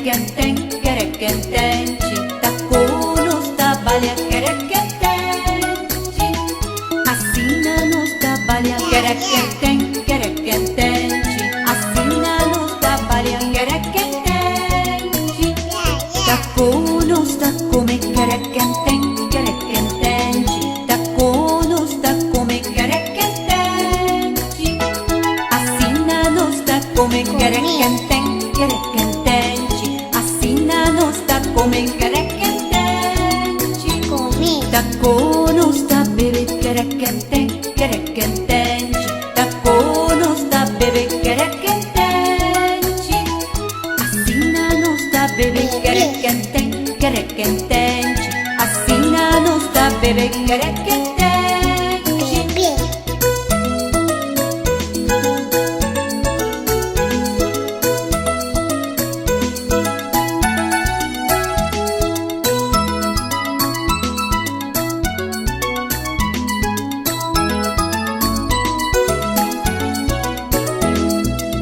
querequentem, querequentente. Taco-nos trabalha, querequentente. Assina-nos trabalha, querequentem, querequentente. Assina-nos trabalha, querequentente. Taco-nos come, querequentem, querequentente. Taco-nos come, querequentente. Assina-nos come, querequentem, querequentente. Assina-nos come, querequentente. Taco-nos bebe, querequentem, querequentente. Taco-nos bebe, querequentente. Assina-nos bebe, querequentem, querequentente. Assina-nos bebe, querequentente.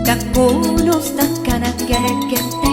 Taco-nos cana, querequentente.